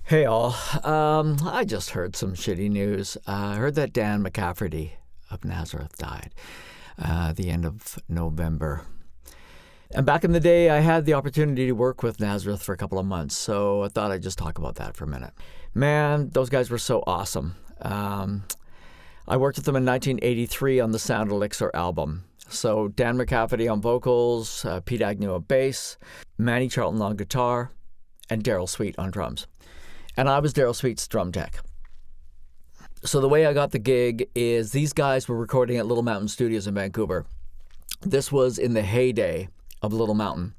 Hey all, I just heard some shitty news. I heard that Dan McCafferty of Nazareth died the end of November. And back in the day, I had the opportunity to work with Nazareth for a couple of months, so I thought I'd just talk about that for a minute. Man, those guys were so awesome. I worked with them in 1983 on the Sound Elixir album. So Dan McCafferty on vocals, Pete Agnew on bass, Manny Charlton on guitar, and Daryl Sweet on drums. And I was Daryl Sweet's drum tech. So the way I got the gig is these guys were recording at Little Mountain Studios in Vancouver. This was in the heyday of Little Mountain.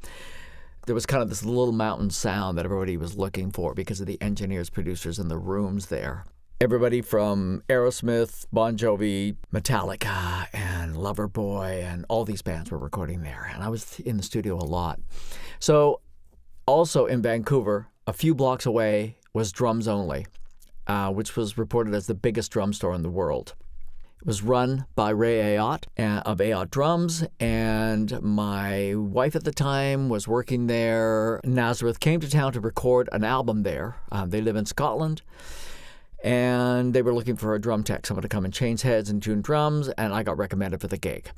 There was kind of this Little Mountain sound that everybody was looking for because of the engineers, producers, and the rooms there. Everybody from Aerosmith, Bon Jovi, Metallica, and Loverboy, and all these bands were recording there. And I was in the studio a lot. So also in Vancouver, a few blocks away, was Drums Only, which was reported as the biggest drum store in the world. It was run by Ray Ayotte of Ayotte Drums, and my wife at the time was working there. Nazareth came to town to record an album there. They live in Scotland, and they were looking for a drum tech, someone to come and change heads and tune drums, and I got recommended for the gig.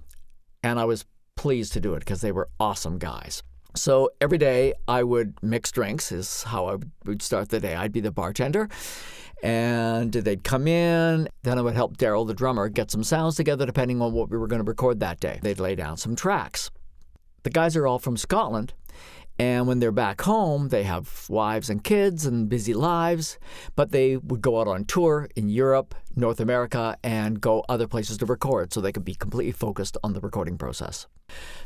And I was pleased to do it because they were awesome guys. So every day I would mix drinks is how I would start the day. I'd be the bartender and they'd come in. Then I would help Daryl, the drummer, get some sounds together depending on what we were going to record that day. They'd lay down some tracks. The guys are all from Scotland. And when they're back home, they have wives and kids and busy lives, but they would go out on tour in Europe, North America, and go other places to record so they could be completely focused on the recording process.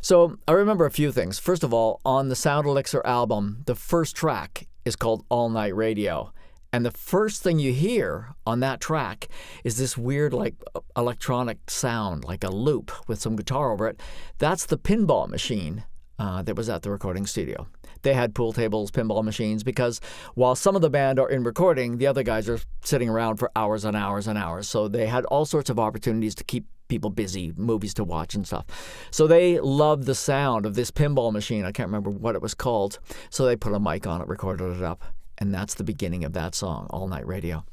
So I remember a few things. First of all, on the Sound Elixir album, the first track is called All Night Radio. And the first thing you hear on that track is this weird, like, electronic sound, like a loop with some guitar over it. That's the pinball machine that was at the recording studio. They had pool tables, pinball machines, because while some of the band are in recording, the other guys are sitting around for hours and hours and hours. So they had all sorts of opportunities to keep people busy, movies to watch and stuff. So they loved the sound of this pinball machine. I can't remember what it was called. So they put a mic on it, recorded it up, and that's the beginning of that song, All Night Radio.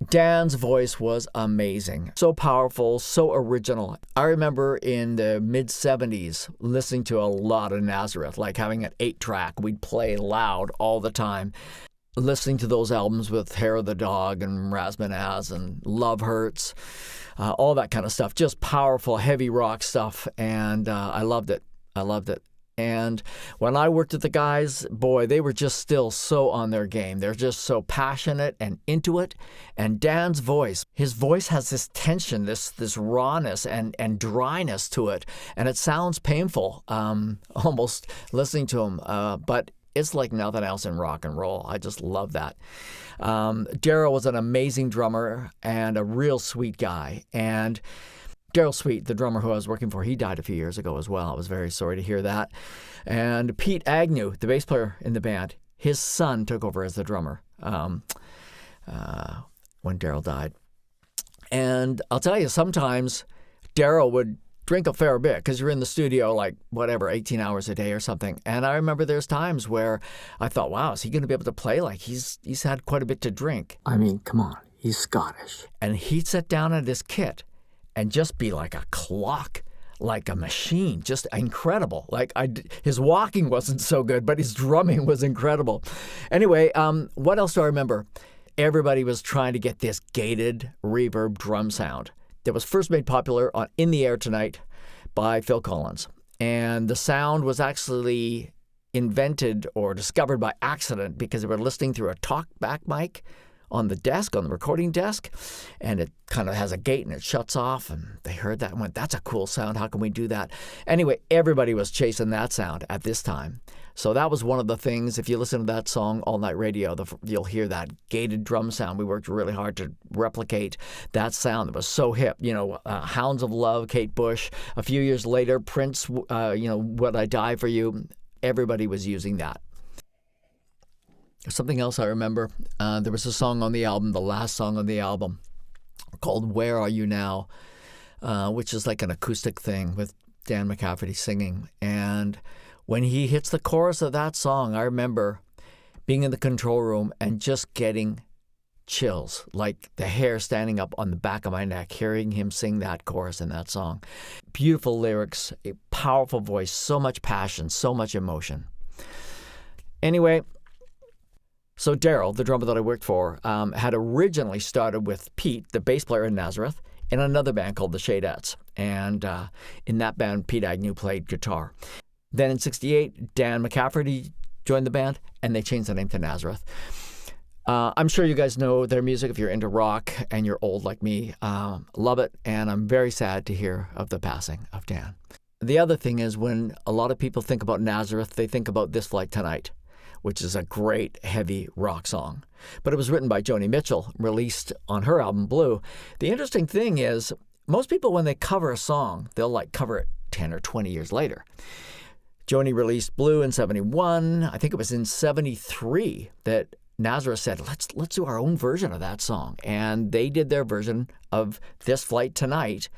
Dan's voice was amazing. So powerful, so original. I remember in the mid-'70s listening to a lot of Nazareth, like having an 8-track. We'd play loud all the time. Listening to those albums with Hair of the Dog and Razmanaz and Love Hurts, all that kind of stuff. Just powerful, heavy rock stuff, and I loved it. I loved it. And when I worked with the guys, boy, they were just still so on their game. They're just so passionate and into it. And Dan's voice, his voice has this tension, this rawness and dryness to it. And it sounds painful, almost listening to him. But it's like nothing else in rock and roll. I just love that. Daryl was an amazing drummer and a real sweet guy. And Daryl Sweet, the drummer who I was working for, he died a few years ago as well. I was very sorry to hear that. And Pete Agnew, the bass player in the band, his son took over as the drummer when Daryl died. And I'll tell you, sometimes Daryl would drink a fair bit because you're in the studio like, 18 hours a day or something. And I remember there's times where I thought, wow, is he going to be able to play? Like he's had quite a bit to drink. I mean, come on, he's Scottish. And he'd sit down at his kit and just be like a clock, like a machine, just incredible. His walking wasn't so good, but his drumming was incredible. Anyway, what else do I remember? Everybody was trying to get this gated reverb drum sound that was first made popular on In the Air Tonight by Phil Collins. And the sound was actually invented or discovered by accident because they were listening through a talkback mic on the desk, on the recording desk, and it kind of has a gate and it shuts off, and they heard that and went, that's a cool sound, how can we do that? Anyway, everybody was chasing that sound at this time. So that was one of the things, if you listen to that song, All Night Radio, you'll hear that gated drum sound. We worked really hard to replicate that sound that was so hip. Hounds of Love, Kate Bush. A few years later, Prince, Would I Die For You? Everybody was using that. Something else I remember, there was a song on the album, the last song on the album, called Where Are You Now, which is like an acoustic thing with Dan McCafferty singing. And when he hits the chorus of that song, I remember being in the control room and just getting chills, like the hair standing up on the back of my neck, hearing him sing that chorus in that song. Beautiful lyrics, a powerful voice, so much passion, so much emotion. Anyway, so Daryl, the drummer that I worked for, had originally started with Pete, the bass player in Nazareth, in another band called the Shadettes. And in that band, Pete Agnew played guitar. Then in 1968, Dan McCafferty joined the band, and they changed the name to Nazareth. I'm sure you guys know their music if you're into rock and you're old like me. Love it, and I'm very sad to hear of the passing of Dan. The other thing is, when a lot of people think about Nazareth, they think about This Flight Tonight, which is a great heavy rock song. But it was written by Joni Mitchell, released on her album Blue. The interesting thing is, most people, when they cover a song, they'll cover it 10 or 20 years later. Joni released Blue in 1971. I think it was in 1973 that Nazareth said, let's do our own version of that song. And they did their version of This Flight Tonight.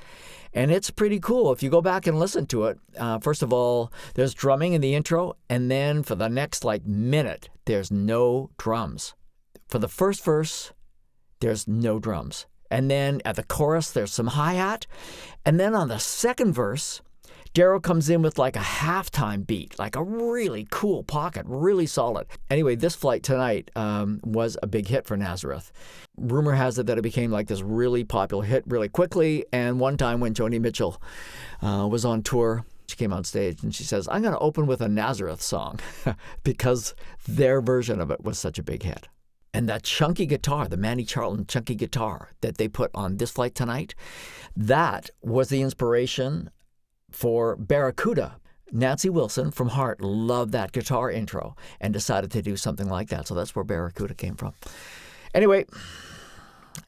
And it's pretty cool. If you go back and listen to it, first of all, there's drumming in the intro. And then for the next minute, there's no drums. For the first verse, there's no drums. And then at the chorus, there's some hi-hat. And then on the second verse, Daryl comes in with a halftime beat, a really cool pocket, really solid. Anyway, This Flight Tonight was a big hit for Nazareth. Rumor has it that it became this really popular hit really quickly. And one time when Joni Mitchell was on tour, she came on stage and she says, I'm going to open with a Nazareth song because their version of it was such a big hit. And that chunky guitar, the Manny Charlton chunky guitar that they put on This Flight Tonight, that was the inspiration for Barracuda. Nancy Wilson from Heart loved that guitar intro and decided to do something like that. So that's where Barracuda came from. Anyway,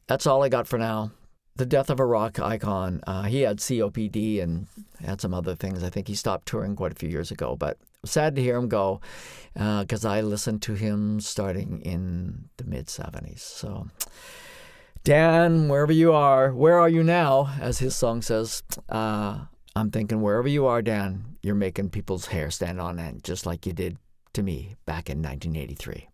that's all I got for now. The death of a rock icon. He had COPD and had some other things. I think he stopped touring quite a few years ago, but sad to hear him go because I listened to him starting in the mid-70s. So, Dan, wherever you are, where are you now? As his song says, I'm thinking wherever you are, Dan, you're making people's hair stand on end, just like you did to me back in 1983.